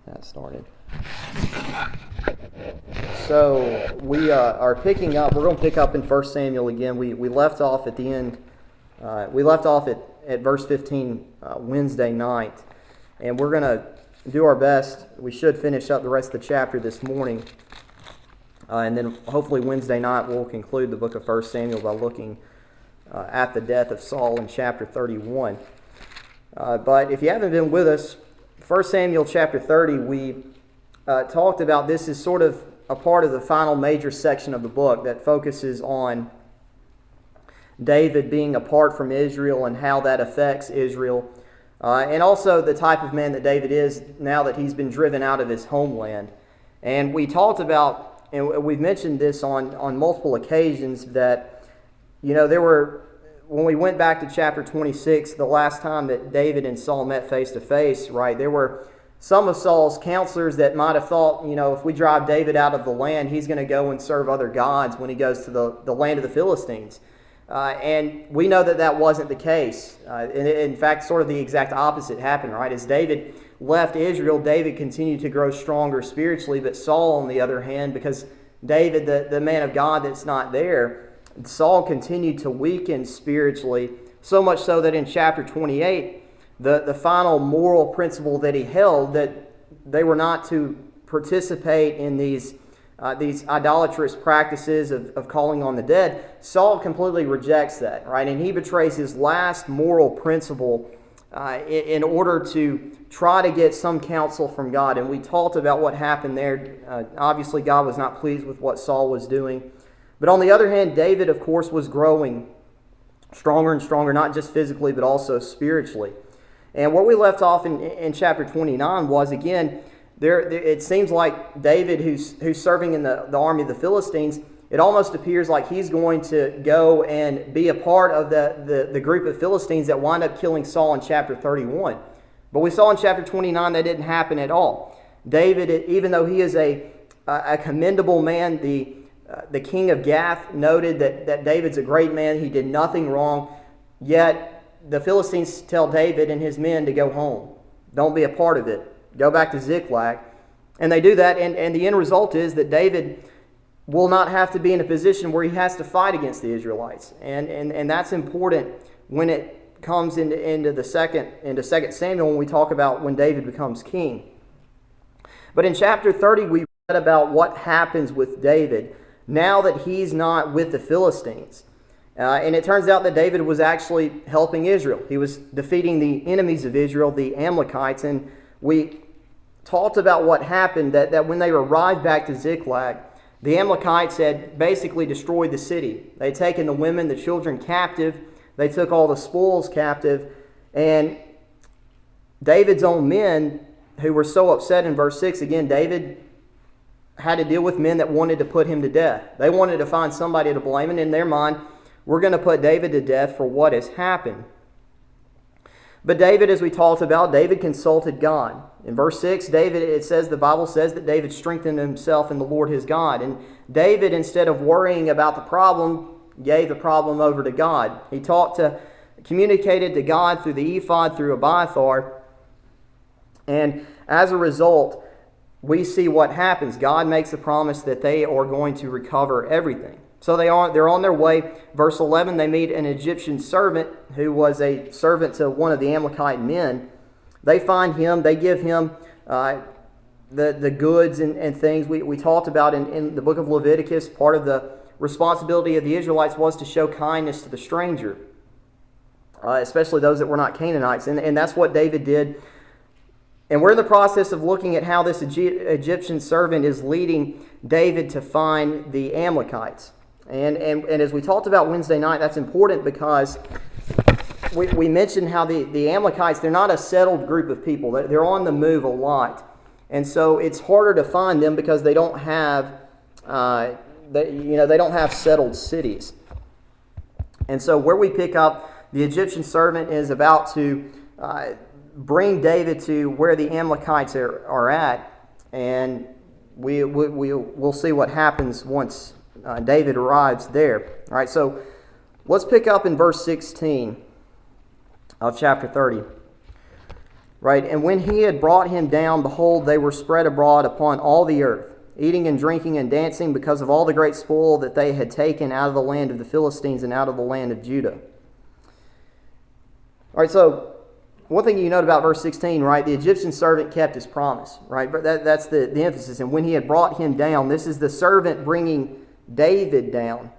that started. So we are picking up. We're going to pick up in 1 Samuel again. We left off at the end. We left off at verse 15 Wednesday night, and we're going to do our best. We should finish up the rest of the chapter this morning, and then hopefully Wednesday night we'll conclude the book of 1 Samuel by looking at the death of Saul in chapter 31. But if you haven't been with us, 1 Samuel chapter 30, we talked about this is sort of a part of the final major section of the book that focuses on David being apart from Israel and how that affects Israel, and also the type of man that David is now that he's been driven out of his homeland. And we talked about, and we've mentioned this on multiple occasions, that, you know, there were, when we went back to chapter 26, the last time that David and Saul met face to face, right, there were some of Saul's counselors that might have thought, you know, if we drive David out of the land, he's going to go and serve other gods when he goes to the land of the Philistines. And we know that that wasn't the case. In fact, sort of the exact opposite happened, right? As David left Israel, David continued to grow stronger spiritually, but Saul, on the other hand, because David, the man of God that's not there, Saul continued to weaken spiritually, so much so that in chapter 28, the final moral principle that he held, that they were not to participate in these idolatrous practices of calling on the dead, Saul completely rejects that, right? And he betrays his last moral principle in order to try to get some counsel from God. And we talked about what happened there. Obviously, God was not pleased with what Saul was doing. But on the other hand, David, of course, was growing stronger and stronger, not just physically, but also spiritually. And what we left off in chapter 29 was, again, it seems like David, who's serving in the army of the Philistines, it almost appears like he's going to go and be a part of the group of Philistines that wind up killing Saul in chapter 31. But we saw in chapter 29 that didn't happen at all. David, even though he is a commendable man, the king of Gath noted that David's a great man, he did nothing wrong, yet the Philistines tell David and his men to go home. Don't be a part of it. Go back to Ziklag. And they do that, and the end result is that David will not have to be in a position where he has to fight against the Israelites. And that's important when it comes into 2 Samuel, when we talk about when David becomes king. But in chapter 30, we read about what happens with David now that he's not with the Philistines. And it turns out that David was actually helping Israel. He was defeating the enemies of Israel, the Amalekites. And we talked about what happened, that when they arrived back to Ziklag, the Amalekites had basically destroyed the city. They had taken the women, the children captive. They took all the spoils captive. And David's own men, who were so upset in verse 6, again, David had to deal with men that wanted to put him to death. They wanted to find somebody to blame, and in their mind, we're going to put David to death for what has happened. But David, as we talked about, David consulted God. In verse 6, the Bible says that David strengthened himself in the Lord his God. And David, instead of worrying about the problem, gave the problem over to God. He communicated to God through the ephod, through Abiathar. And as a result, we see what happens. God makes a promise that they are going to recover everything. So they're on their way. Verse 11, they meet an Egyptian servant who was a servant to one of the Amalekite men. They find him. They give him the goods and things. We talked about in the book of Leviticus, part of the responsibility of the Israelites was to show kindness to the stranger, especially those that were not Canaanites. And that's what David did. And we're in the process of looking at how this Egyptian servant is leading David to find the Amalekites. And as we talked about Wednesday night, that's important because we mentioned how the Amalekites, they're not a settled group of people. They're on the move a lot. And so it's harder to find them because they don't have, they don't have settled cities. And so where we pick up, the Egyptian servant is about to bring David to where the Amalekites are at, and we'll see what happens once David arrives there. All right, so let's pick up in verse 16 of chapter 30. right? And when he had brought him down, behold, they were spread abroad upon all the earth, eating and drinking and dancing because of all the great spoil that they had taken out of the land of the Philistines and out of the land of Judah. All right, so one thing you note about verse 16, right? The Egyptian servant kept his promise, right? But that's the emphasis. And when he had brought him down, this is the servant bringing David down.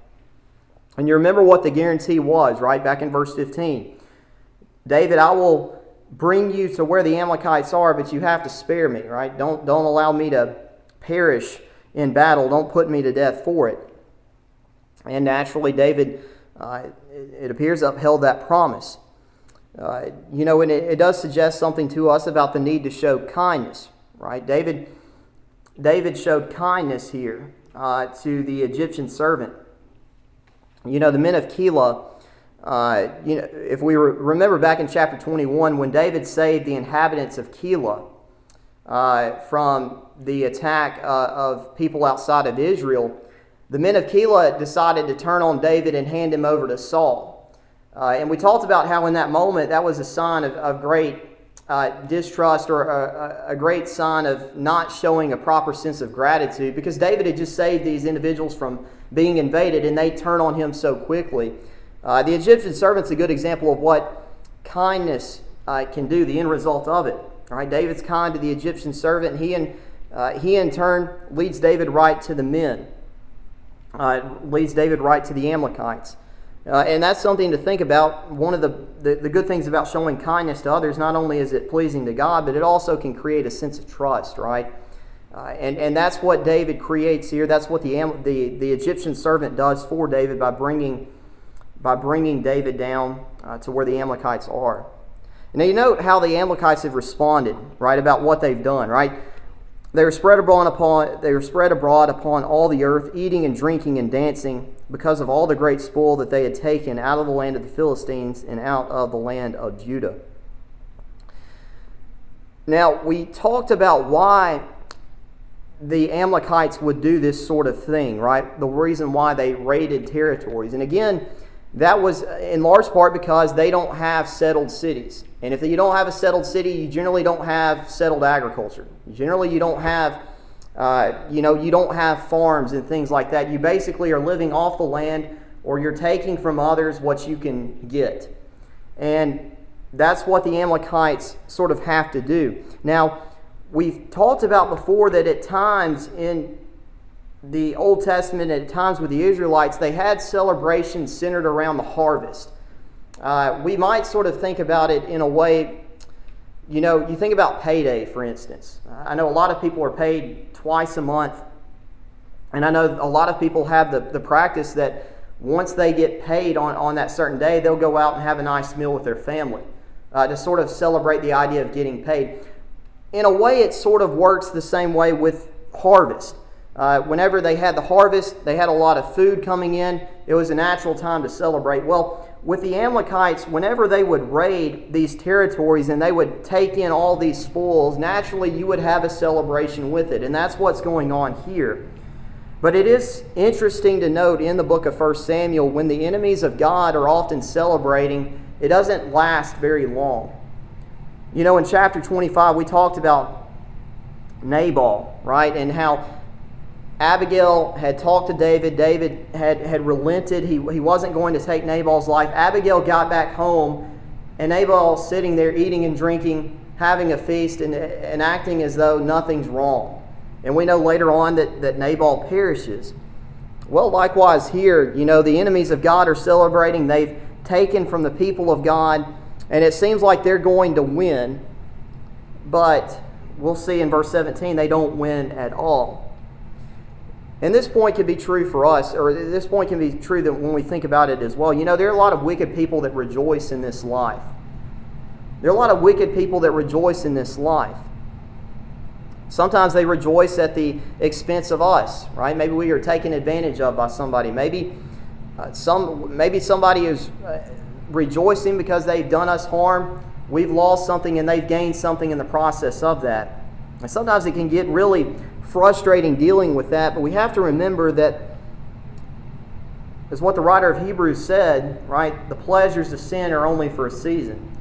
And you remember what the guarantee was, right? Back in verse 15. David, I will bring you to where the Amalekites are, but you have to spare me, right? Don't allow me to perish in battle. Don't put me to death for it. And naturally, David, it appears, upheld that promise. And it does suggest something to us about the need to show kindness, right? David showed kindness here to the Egyptian servant. The men of Keilah, if we remember back in chapter 21, when David saved the inhabitants of Keilah from the attack of people outside of Israel, the men of Keilah decided to turn on David and hand him over to Saul. And we talked about how in that moment that was a sign of great distrust, or a great sign of not showing a proper sense of gratitude, because David had just saved these individuals from being invaded and they turn on him so quickly. The Egyptian servant's a good example of what kindness can do, the end result of it. All right, David's kind to the Egyptian servant, and he in turn leads David right to the men, leads David right to the Amalekites. And that's something to think about. One of the good things about showing kindness to others, not only is it pleasing to God, but it also can create a sense of trust, right? And that's what David creates here. That's what the Egyptian servant does for David by bringing David down to where the Amalekites are. Now you note how the Amalekites have responded, right, about what they've done, right? They were spread abroad upon all the earth, eating and drinking and dancing, because of all the great spoil that they had taken out of the land of the Philistines and out of the land of Judah. Now, we talked about why the Amalekites would do this sort of thing, right? The reason why they raided territories. And again, that was in large part because they don't have settled cities. And if you don't have a settled city, you generally don't have settled agriculture. Generally, you don't have you don't have farms and things like that. You basically are living off the land, or you're taking from others what you can get. And that's what the Amalekites sort of have to do. Now, we've talked about before that at times in the Old Testament, at times with the Israelites, they had celebrations centered around the harvest. We might sort of think about it in a way, you think about payday, for instance. I know a lot of people are paid twice a month, and I know a lot of people have the practice that once they get paid on that certain day, they'll go out and have a nice meal with their family to sort of celebrate the idea of getting paid. In a way, it sort of works the same way with harvest. Whenever they had the harvest, they had a lot of food coming in. It was a natural time to celebrate. Well, with the Amalekites, whenever they would raid these territories and they would take in all these spoils, naturally you would have a celebration with it. And that's what's going on here. But it is interesting to note in the book of 1 Samuel, when the enemies of God are often celebrating, it doesn't last very long. In chapter 25, we talked about Nabal, right? And how Abigail had talked to David. David had relented. He wasn't going to take Nabal's life. Abigail got back home, and Nabal's sitting there eating and drinking, having a feast, and acting as though nothing's wrong. And we know later on that Nabal perishes. Well, likewise here, the enemies of God are celebrating. They've taken from the people of God, and it seems like they're going to win. But we'll see in verse 17, they don't win at all. And this point can be true for us, or this point can be true that when we think about it as well. There are a lot of wicked people that rejoice in this life. There are a lot of wicked people that rejoice in this life. Sometimes they rejoice at the expense of us, right? Maybe we are taken advantage of by somebody. Maybe somebody is rejoicing because they've done us harm. We've lost something and they've gained something in the process of that. And sometimes it can get really frustrating dealing with that, but we have to remember that, as what the writer of Hebrews said, right, the pleasures of sin are only for a season.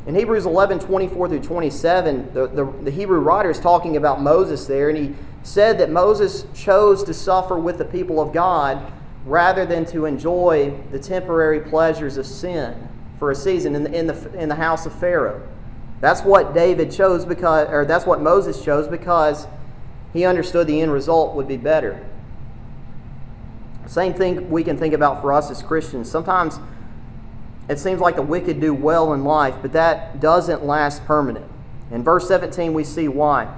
In Hebrews 11:24 through 27, the Hebrew writer is talking about Moses there, and he said that Moses chose to suffer with the people of God rather than to enjoy the temporary pleasures of sin for a season in the house of Pharaoh. That's what David chose that's what Moses chose, because he understood the end result would be better. Same thing we can think about for us as Christians. Sometimes it seems like the wicked do well in life, but that doesn't last permanent. In verse 17, we see why.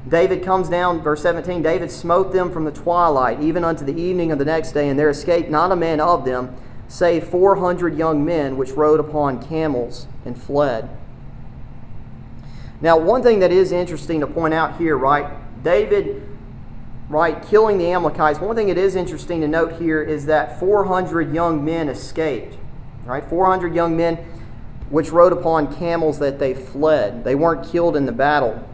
David comes down, verse 17, David smote them from the twilight, even unto the evening of the next day, and there escaped not a man of them, save 400 young men, which rode upon camels and fled. Now, one thing that is interesting to point out here, right? David, right, killing the Amalekites, one thing it is interesting to note here is that 400 young men escaped. Right, 400 young men which rode upon camels that they fled. They weren't killed in the battle.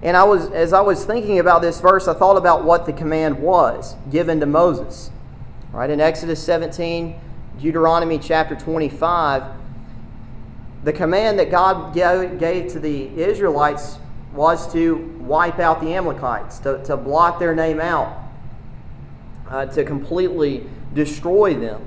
And as I was thinking about this verse, I thought about what the command was given to Moses. Right, in Exodus 17, Deuteronomy chapter 25, the command that God gave to the Israelites was to wipe out the Amalekites, to blot their name out, to completely destroy them.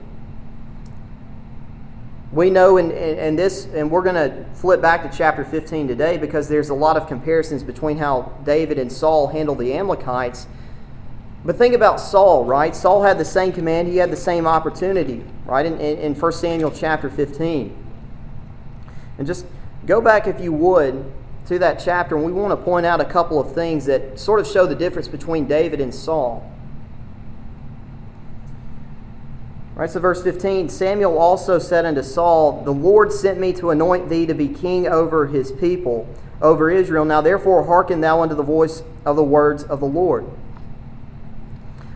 We know in this, and we're going to flip back to chapter 15 today, because there's a lot of comparisons between how David and Saul handled the Amalekites. But think about Saul, right? Saul had the same command. He had the same opportunity, right, in 1 Samuel chapter 15. And just go back, if you would, to that chapter, and we want to point out a couple of things that sort of show the difference between David and Saul. Right, so verse 15, Samuel also said unto Saul, the Lord sent me to anoint thee to be king over his people, over Israel. Now therefore hearken thou unto the voice of the words of the Lord.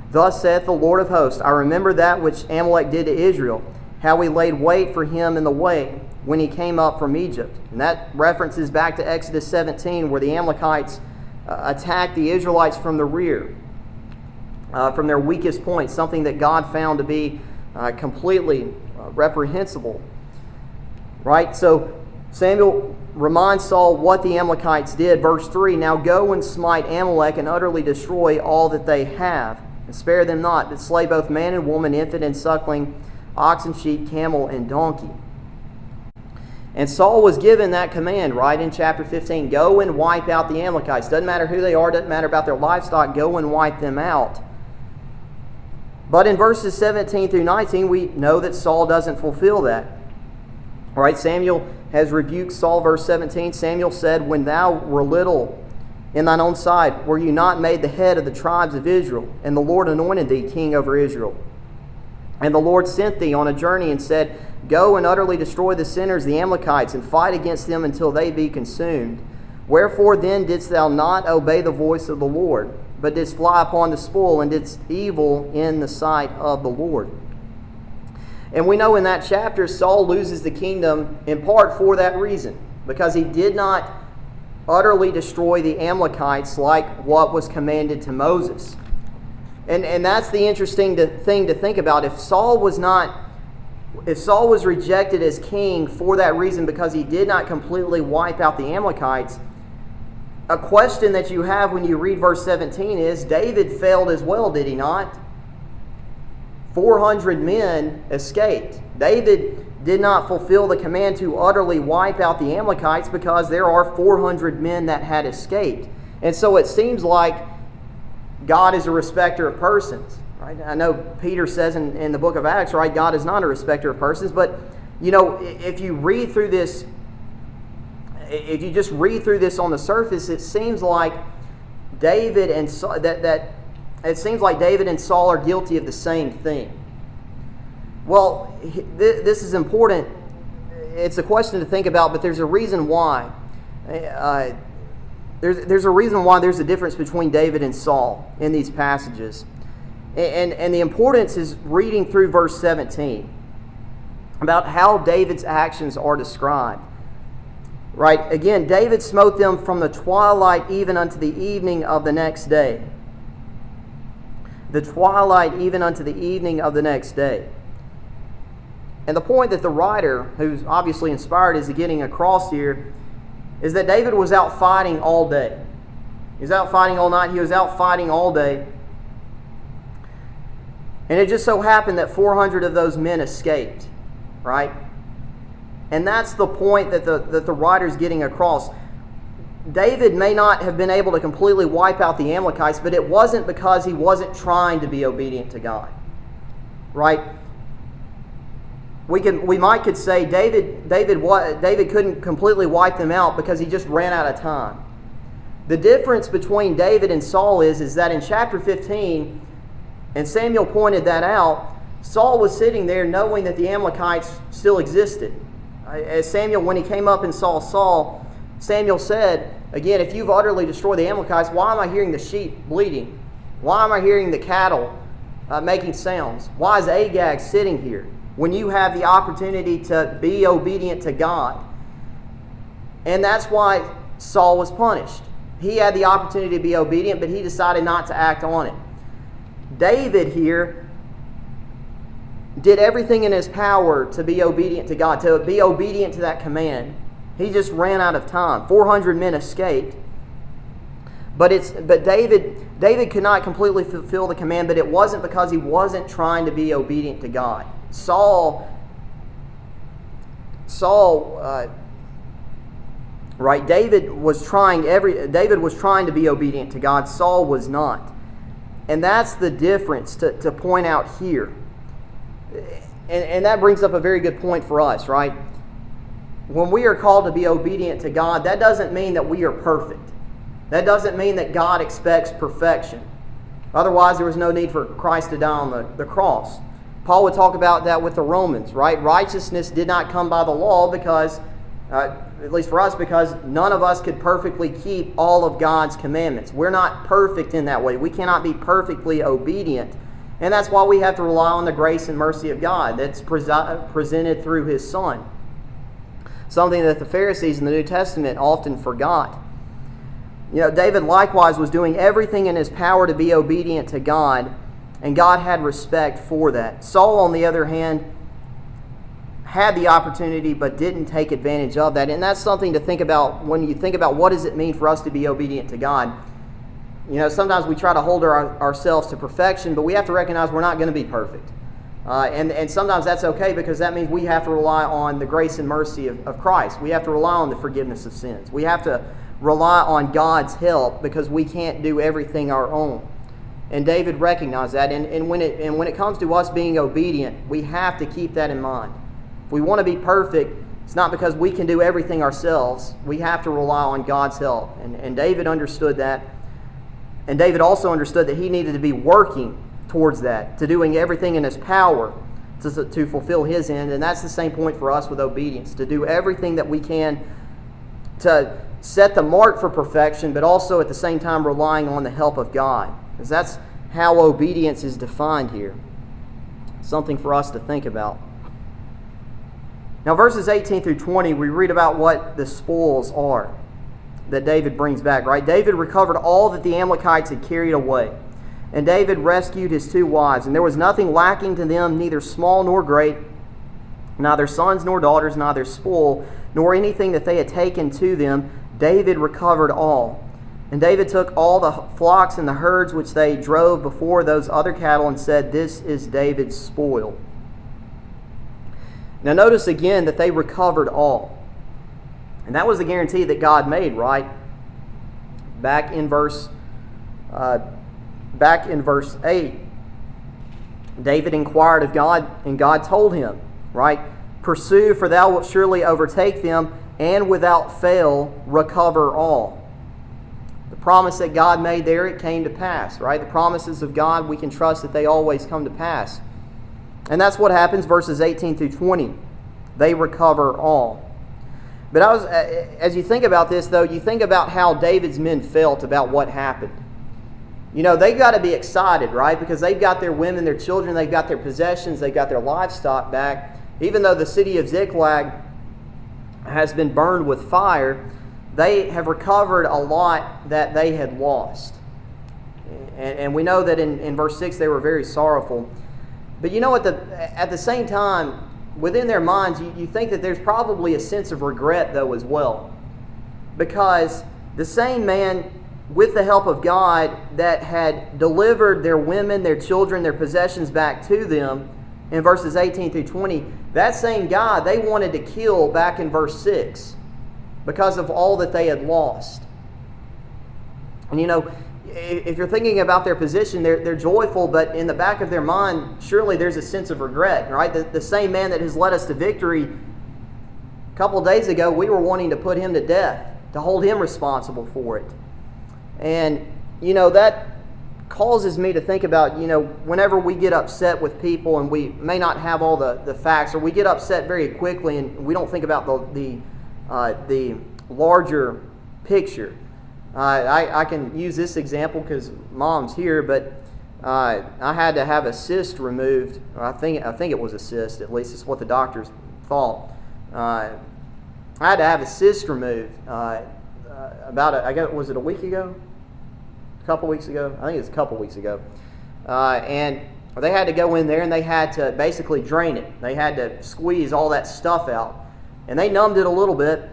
Thus saith the Lord of hosts, I remember that which Amalek did to Israel, how he laid wait for him in the way when he came up from Egypt. And that references back to Exodus 17, where the Amalekites attacked the Israelites from the rear, from their weakest point, something that God found to be completely reprehensible. Right? So Samuel reminds Saul what the Amalekites did. Verse 3, now go and smite Amalek and utterly destroy all that they have, and spare them not, but slay both man and woman, infant and suckling, ox and sheep, camel and donkey. And Saul was given that command, right, in chapter 15. Go and wipe out the Amalekites. Doesn't matter who they are, doesn't matter about their livestock, go and wipe them out. But in verses 17 through 19, we know that Saul doesn't fulfill that. All right, Samuel has rebuked Saul, verse 17. Samuel said, when thou were little in thine own sight, were you not made the head of the tribes of Israel? And the Lord anointed thee king over Israel. And the Lord sent thee on a journey and said, go and utterly destroy the sinners, the Amalekites, and fight against them until they be consumed. Wherefore then didst thou not obey the voice of the Lord, but didst fly upon the spoil, and didst evil in the sight of the Lord? And we know in that chapter, Saul loses the kingdom in part for that reason, because he did not utterly destroy the Amalekites like what was commanded to Moses. And that's the interesting thing to think about. If Saul was rejected as king for that reason, because he did not completely wipe out the Amalekites, a question that you have when you read verse 17 is, David failed as well, did he not? 400 men escaped. David did not fulfill the command to utterly wipe out the Amalekites because there are 400 men that had escaped. And so it seems like God is a respecter of persons. Right? I know Peter says in the book of Acts, right, God is not a respecter of persons, but you know, if you read through this, if you just read through this on the surface, it seems like David and Saul, it seems like David and Saul are guilty of the same thing. Well, this is important. It's a question to think about, but there's a reason why. There's a reason why there's a difference between David and Saul in these passages. And the importance is reading through verse 17 about how David's actions are described. Right? Again, David smote them from the twilight even unto the evening of the next day. The twilight even unto the evening of the next day. And the point that the writer, who's obviously inspired, is getting across here is that David was out fighting all day. He was out fighting all night. He was out fighting all day. And it just so happened that 400 of those men escaped, right? And that's the point that the writer's getting across. David may not have been able to completely wipe out the Amalekites, but it wasn't because he wasn't trying to be obedient to God, right? We could say David couldn't completely wipe them out because he just ran out of time. The difference between David and Saul is that in chapter 15, and Samuel pointed that out, Saul was sitting there knowing that the Amalekites still existed. As Samuel, when he came up and saw Saul, Samuel said, again, if you've utterly destroyed the Amalekites, why am I hearing the sheep bleating? Why am I hearing the cattle making sounds? Why is Agag sitting here when you have the opportunity to be obedient to God? And that's why Saul was punished. He had the opportunity to be obedient, but he decided not to act on it. David here did everything in his power to be obedient to God, to be obedient to that command. He just ran out of time. 400 men escaped. But David could not completely fulfill the command, but it wasn't because he wasn't trying to be obedient to God. David was trying to be obedient to God. Saul was not. And that's the difference to point out here. And that brings up a very good point for us, right? When we are called to be obedient to God, that doesn't mean that we are perfect. That doesn't mean that God expects perfection. Otherwise, there was no need for Christ to die on the cross. Paul would talk about that with the Romans, right? Righteousness did not come by the law because, at least for us, because none of us could perfectly keep all of God's commandments. We're not perfect in that way. We cannot be perfectly obedient. And that's why we have to rely on the grace and mercy of God that's presented through His Son. Something that the Pharisees in the New Testament often forgot. David likewise was doing everything in his power to be obedient to God, and God had respect for that. Saul, on the other hand, had the opportunity but didn't take advantage of that. And that's something to think about when you think about what does it mean for us to be obedient to God. Sometimes we try to hold ourselves to perfection, but we have to recognize we're not going to be perfect. And sometimes that's okay because that means we have to rely on the grace and mercy of Christ. We have to rely on the forgiveness of sins. We have to rely on God's help because we can't do everything our own. And David recognized that. And when it comes to us being obedient, we have to keep that in mind. If we want to be perfect, it's not because we can do everything ourselves. We have to rely on God's help. And David understood that. And David also understood that he needed to be working towards that, to doing everything in his power to fulfill his end. And that's the same point for us with obedience, to do everything that we can to set the mark for perfection, but also at the same time relying on the help of God. Because that's how obedience is defined here. Something for us to think about. Now, verses 18 through 20, we read about what the spoils are that David brings back, right? David recovered all that the Amalekites had carried away. And David rescued his 2 wives. And there was nothing lacking to them, neither small nor great, neither sons nor daughters, neither spoil, nor anything that they had taken to them. David recovered all. And David took all the flocks and the herds which they drove before those other cattle and said, "This is David's spoil." Now notice again that they recovered all. And that was the guarantee that God made, right? Back in verse 8, David inquired of God, and God told him, right? "Pursue, for thou wilt surely overtake them, and without fail recover all." The promise that God made there, it came to pass, right? The promises of God, we can trust that they always come to pass. And that's what happens, verses 18 through 20. They recover all. But as you think about this, though, you think about how David's men felt about what happened. They've got to be excited, right? Because they've got their women, their children, they've got their possessions, they've got their livestock back. Even though the city of Ziklag has been burned with fire, they have recovered a lot that they had lost. And we know that in verse 6 they were very sorrowful. But at the same time, within their minds, you think that there's probably a sense of regret, though, as well. Because the same man, with the help of God, that had delivered their women, their children, their possessions back to them in verses 18 through 20, that same God they wanted to kill back in verse 6 because of all that they had lost. And if you're thinking about their position, they're joyful, but in the back of their mind, surely there's a sense of regret, right? The same man that has led us to victory, a couple of days ago, we were wanting to put him to death, to hold him responsible for it. And, that causes me to think about, whenever we get upset with people and we may not have all the facts, or we get upset very quickly and we don't think about the larger picture. I can use this example because Mom's here, but I had to have a cyst removed. I think it was a cyst, at least it's what the doctors thought. I had to have a cyst removed was it a week ago? A couple weeks ago? I think it's a couple weeks ago. And they had to go in there and they had to basically drain it. They had to squeeze all that stuff out. And they numbed it a little bit.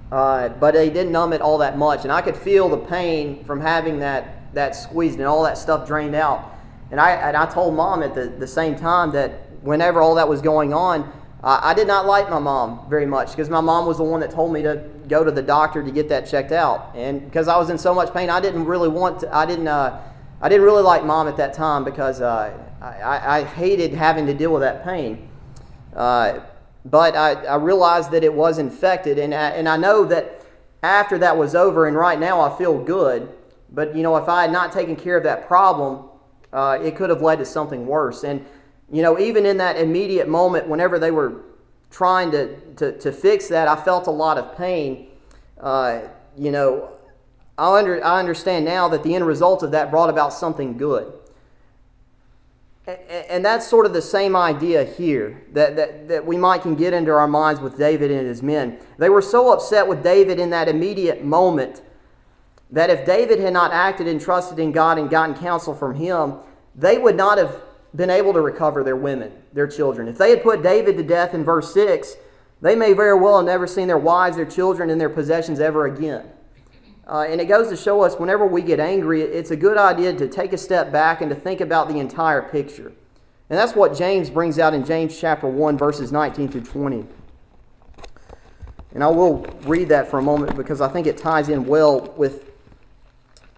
But they didn't numb it all that much, and I could feel the pain from having that squeezed and all that stuff drained out. And I told Mom at the same time that whenever all that was going on, I did not like my mom very much, because my mom was the one that told me to go to the doctor to get that checked out. And because I was in so much pain, I didn't really like Mom at that time, because I hated having to deal with that pain. But I realized that it was infected, and I know that after that was over, and right now I feel good, but if I had not taken care of that problem, it could have led to something worse. And even in that immediate moment, whenever they were trying to fix that, I felt a lot of pain. I understand now that the end result of that brought about something good. And that's sort of the same idea here that we can get into our minds with David and his men. They were so upset with David in that immediate moment that if David had not acted and trusted in God and gotten counsel from him, they would not have been able to recover their women, their children. If they had put David to death in verse 6, they may very well have never seen their wives, their children, and their possessions ever again. And it goes to show us, whenever we get angry, it's a good idea to take a step back and to think about the entire picture. And that's what James brings out in James chapter 1, verses 19 through 20. And I will read that for a moment, because I think it ties in well with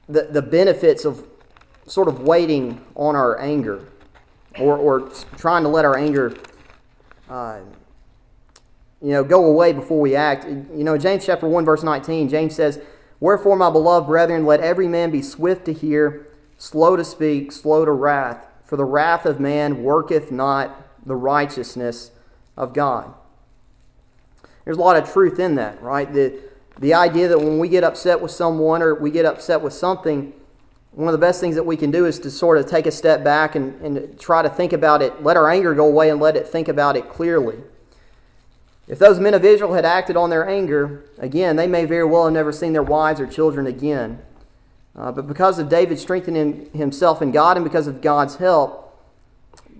the benefits of sort of waiting on our anger, or trying to let our anger go away before we act. James chapter 1, verse 19, James says, "Wherefore, my beloved brethren, let every man be swift to hear, slow to speak, slow to wrath. For the wrath of man worketh not the righteousness of God." There's a lot of truth in that, right? The idea that when we get upset with someone or we get upset with something, one of the best things that we can do is to sort of take a step back and try to think about it, let our anger go away and let it think about it clearly. If those men of Israel had acted on their anger, again, they may very well have never seen their wives or children again. But because of David strengthening himself in God and because of God's help,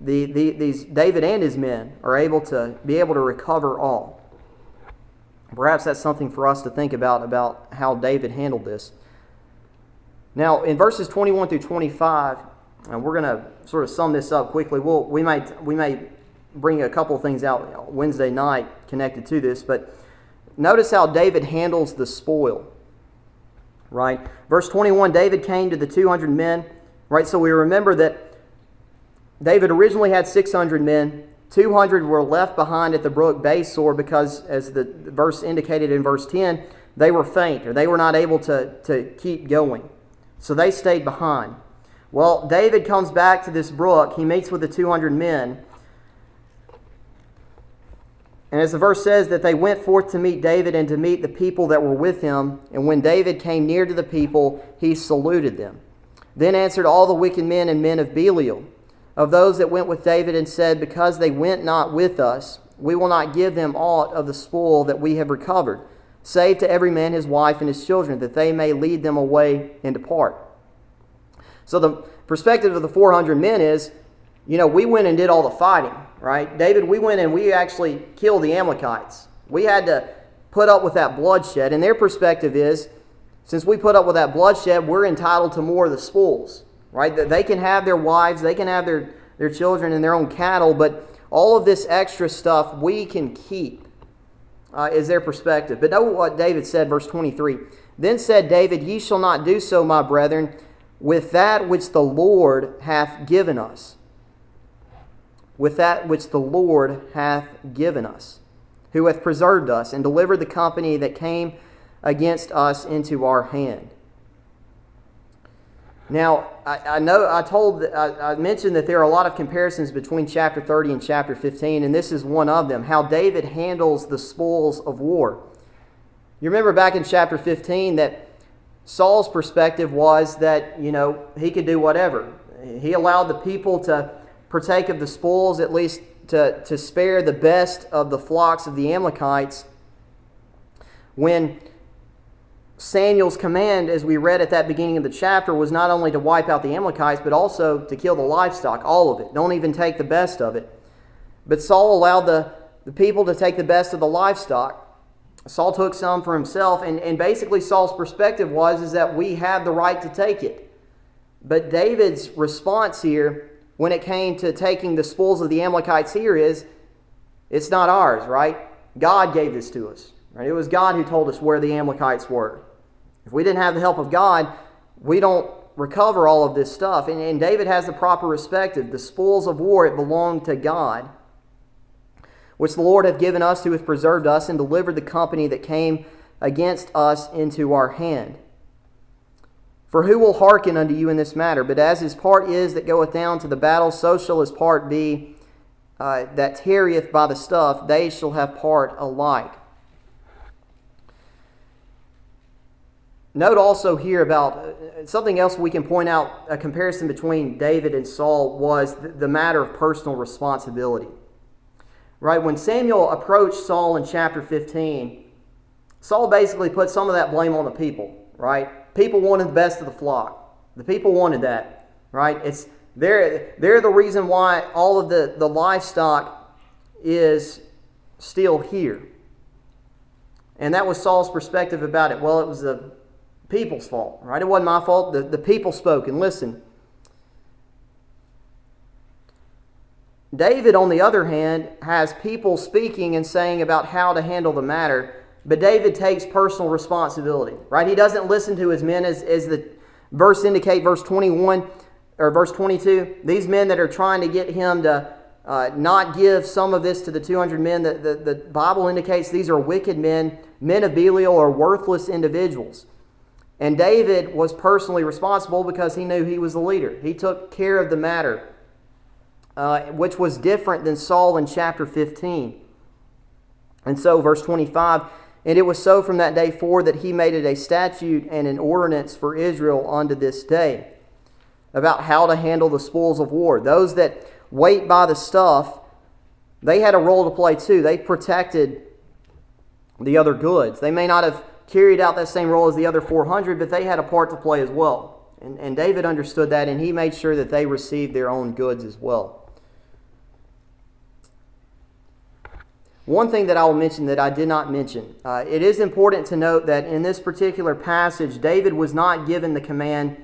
these David and his men are able to recover all. Perhaps that's something for us to think about how David handled this. Now, in verses 21 through 25, and we're going to sort of sum this up quickly. We may bring a couple of things out Wednesday night connected to this, but notice how David handles the spoil. Right? Verse 21, David came to the 200 men. Right? So we remember that David originally had 600 men. 200 were left behind at the brook Besor because, as the verse indicated in verse 10, they were faint, or they were not able to keep going. So they stayed behind. Well, David comes back to this brook. He meets with the 200 men. And as the verse says, that they went forth to meet David and to meet the people that were with him. And when David came near to the people, he saluted them. Then answered all the wicked men and men of Belial, of those that went with David, and said, Because they went not with us, we will not give them aught of the spoil that we have recovered, save to every man his wife and his children, that they may lead them away and depart. So the perspective of the 400 men is, we went and did all the fighting. right? David, we went and we actually killed the Amalekites. We had to put up with that bloodshed. And their perspective is, since we put up with that bloodshed, we're entitled to more of the spoils, right? That they can have their wives, they can have their children and their own cattle, but all of this extra stuff we can keep, is their perspective. But know what David said, verse 23. Then said David, Ye shall not do so, my brethren, with that which the Lord hath given us. With that which the Lord hath given us, who hath preserved us, and delivered the company that came against us into our hand. Now, I mentioned that there are a lot of comparisons between chapter 30 and chapter 15, and this is one of them, how David handles the spoils of war. You remember back in chapter 15 that Saul's perspective was that, he could do whatever. He allowed the people to partake of the spoils, at least to spare the best of the flocks of the Amalekites, when Samuel's command, as we read at that beginning of the chapter, was not only to wipe out the Amalekites, but also to kill the livestock, all of it. Don't even take the best of it. But Saul allowed the people to take the best of the livestock. Saul took some for himself, and basically Saul's perspective is that we have the right to take it. But David's response here, when it came to taking the spoils of the Amalekites here, is, it's not ours, right? God gave this to us. Right? It was God who told us where the Amalekites were. If we didn't have the help of God, we don't recover all of this stuff. And David has the proper perspective. The spoils of war, it belonged to God, which the Lord hath given us, who hath preserved us, and delivered the company that came against us into our hand. For who will hearken unto you in this matter? But as his part is that goeth down to the battle, so shall his part be that tarrieth by the stuff. They shall have part alike. Note also here about something else we can point out, a comparison between David and Saul, was the matter of personal responsibility. Right? When Samuel approached Saul in chapter 15, Saul basically put some of that blame on the people. Right? People wanted the best of the flock. The people wanted that. Right? They're the reason why all of the livestock is still here. And that was Saul's perspective about it. Well, it was the people's fault, right? It wasn't my fault. The people spoke. And listen, David, on the other hand, has people speaking and saying about how to handle the matter, but David takes personal responsibility, right? He doesn't listen to his men, as the verse indicate, verse 21 or verse 22. These men that are trying to get him to not give some of this to the 200 men, the Bible indicates these are wicked men, men of Belial, or worthless individuals. And David was personally responsible because he knew he was the leader. He took care of the matter, which was different than Saul in chapter 15. And so, verse 25, and it was so from that day forward that he made it a statute and an ordinance for Israel unto this day, about how to handle the spoils of war. Those that wait by the stuff, they had a role to play too. They protected the other goods. They may not have carried out that same role as the other 400, but they had a part to play as well. And David understood that, and he made sure that they received their own goods as well. One thing that I will mention that I did not mention, it is important to note that in this particular passage, David was not given the command.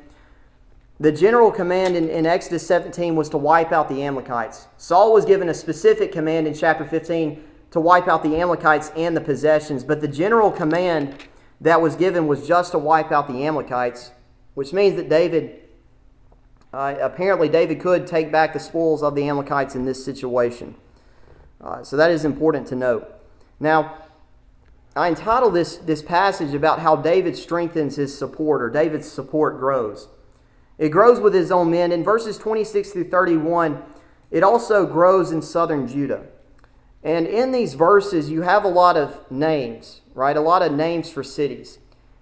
The general command in Exodus 17 was to wipe out the Amalekites. Saul was given a specific command in chapter 15 to wipe out the Amalekites and the possessions, but the general command that was given was just to wipe out the Amalekites, which means that apparently David could take back the spoils of the Amalekites in this situation. So that is important to note. Now, I entitled this passage about how David strengthens his support, or David's support grows. It grows with his own men. In verses 26 through 31, it also grows in southern Judah. And in these verses, you have a lot of names, right? A lot of names for cities.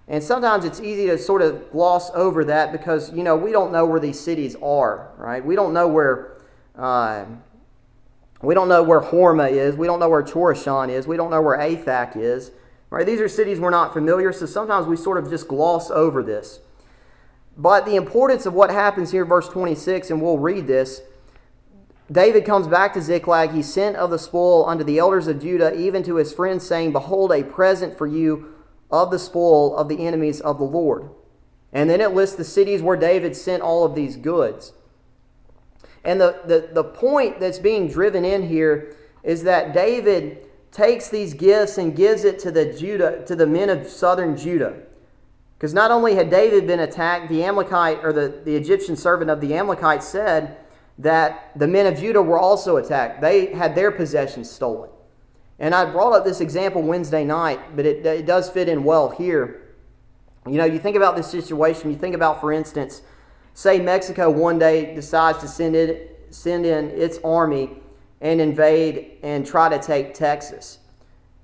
And sometimes it's easy to sort of gloss over that because, we don't know where these cities are, right? We don't know where Hormah is. We don't know where Chorashan is. We don't know where Athak is, right? These are cities we're not familiar, so sometimes we sort of just gloss over this. But the importance of what happens here in verse 26, and we'll read this, David comes back to Ziklag. He sent of the spoil unto the elders of Judah, even to his friends, saying, Behold, a present for you of the spoil of the enemies of the Lord. And then it lists the cities where David sent all of these goods. And the point that's being driven in here is that David takes these gifts and gives it to the men of southern Judah. Because not only had David been attacked, the Amalekite, or the Egyptian servant of the Amalekites said that the men of Judah were also attacked. They had their possessions stolen. And I brought up this example Wednesday night, but it does fit in well here. You know, you think about this situation, you think about, for instance, say Mexico one day decides to send in its army and invade and try to take Texas.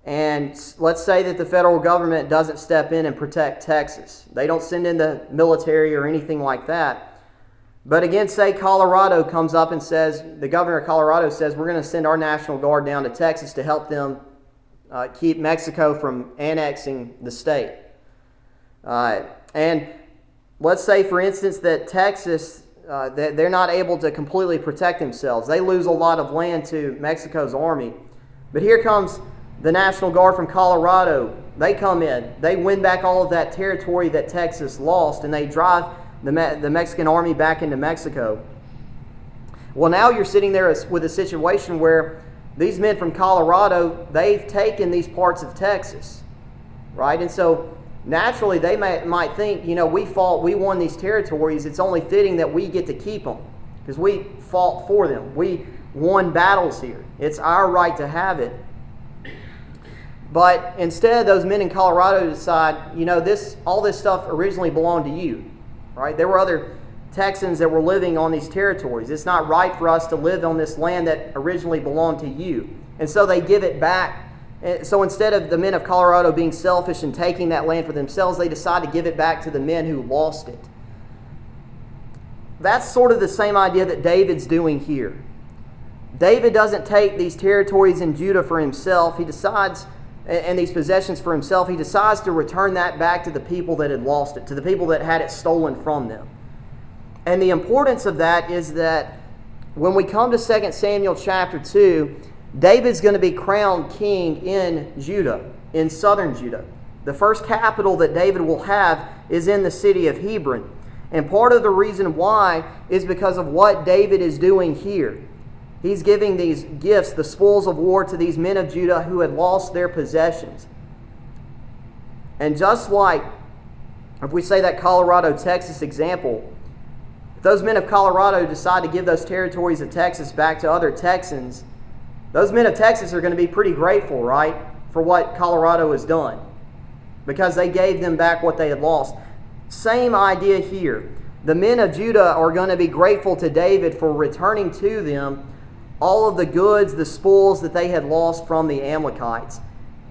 And let's say that the federal government doesn't step in and protect Texas. They don't send in the military or anything like that. But again, say Colorado comes up and says, the governor of Colorado says, we're going to send our National Guard down to Texas to help them keep Mexico from annexing the state. And let's say, for instance, that Texas, they're not able to completely protect themselves. They lose a lot of land to Mexico's army. But here comes the National Guard from Colorado. They come in. They win back all of that territory that Texas lost, and they drive the Mexican army back into Mexico. Well, now you're sitting there with a situation where these men from Colorado, they've taken these parts of Texas, right? And so naturally, they might think, you know, we won these territories. It's only fitting that we get to keep them because we fought for them. We won battles here. It's our right to have it. But instead, those men in Colorado decide, you know, all this stuff originally belonged to you, right? There were other Texans that were living on these territories. It's not right for us to live on this land that originally belonged to you. And so they give it back. So instead of the men of Colorado being selfish and taking that land for themselves, they decide to give it back to the men who lost it. That's sort of the same idea that David's doing here. David doesn't take these territories in Judah for himself. He decides, and these possessions for himself, he decides to return that back to the people that had lost it, to the people that had it stolen from them. And the importance of that is that when we come to 2 Samuel chapter 2, David's going to be crowned king in Judah, in southern Judah. The first capital that David will have is in the city of Hebron. And part of the reason why is because of what David is doing here. He's giving these gifts, the spoils of war, to these men of Judah who had lost their possessions. And just like, if we say that Colorado-Texas example, if those men of Colorado decide to give those territories of Texas back to other Texans, those men of Texas are going to be pretty grateful, right, for what Colorado has done, because they gave them back what they had lost. Same idea here. The men of Judah are going to be grateful to David for returning to them all of the goods, the spoils that they had lost from the Amalekites.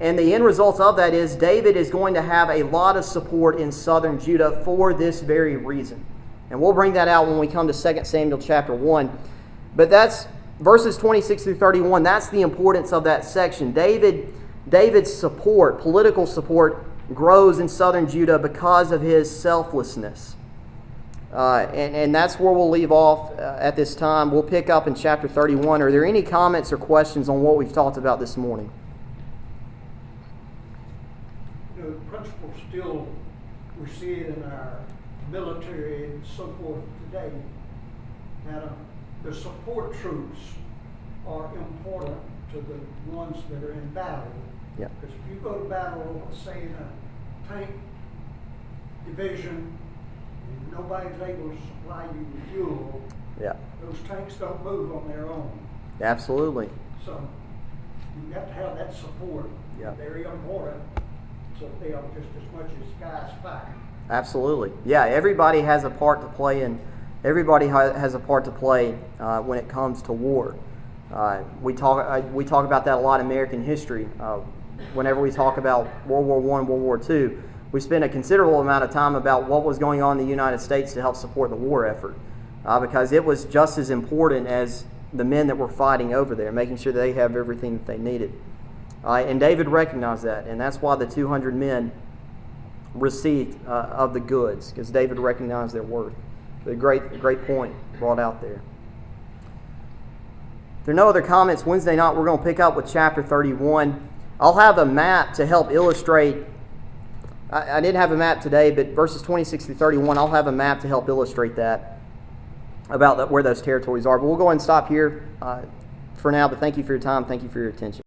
And the end result of that is David is going to have a lot of support in southern Judah for this very reason. And we'll bring that out when we come to 2 Samuel chapter 1. But that's verses 26 through 31. That's the importance of that section. David's support, political support, grows in southern Judah because of his selflessness. And that's where we'll leave off at this time. We'll pick up in chapter 31. Are there any comments or questions on what we've talked about this morning? You know, the principle still, we see it in our military and so forth today, that the support troops are important to the ones that are in battle. Yeah. Because if you go to battle, say in a tank division, and nobody's able to supply you with fuel, yeah, those tanks don't move on their own. Absolutely. So you have to have that support. Yeah. Very important. So they are just as much as guys fighting. Absolutely. Yeah, everybody has a part to play in. Everybody has a part to play when it comes to war. We talk about that a lot in American history. Whenever we talk about World War I, World War II, we spend a considerable amount of time about what was going on in the United States to help support the war effort, because it was just as important as the men that were fighting over there, making sure they have everything that they needed. And David recognized that, and that's why the 200 men received of the goods, because David recognized their worth. A great point brought out there. there are no other comments, Wednesday night we're going to pick up with chapter 31. I'll have a map to help illustrate. I didn't have a map today, but verses 26 through 31, I'll have a map to help illustrate that, about where those territories are. But we'll go ahead and stop here for now, but thank you for your time. Thank you for your attention.